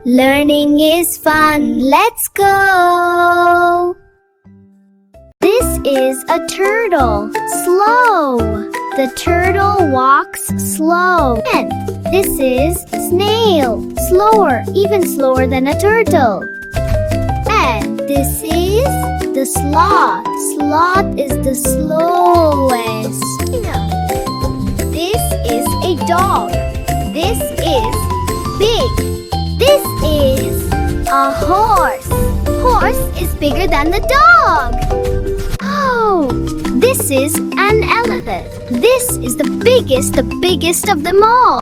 Learning is fun. Let's go. This is a turtle. Slow. The turtle walks slow. And this is snail. Slower, even slower than a turtle. And this is the sloth. Sloth is the slowest. This is a dog. This is big. This is a horse. Horse is bigger than the dog. Oh, this is an elephant. This is the biggest of them all.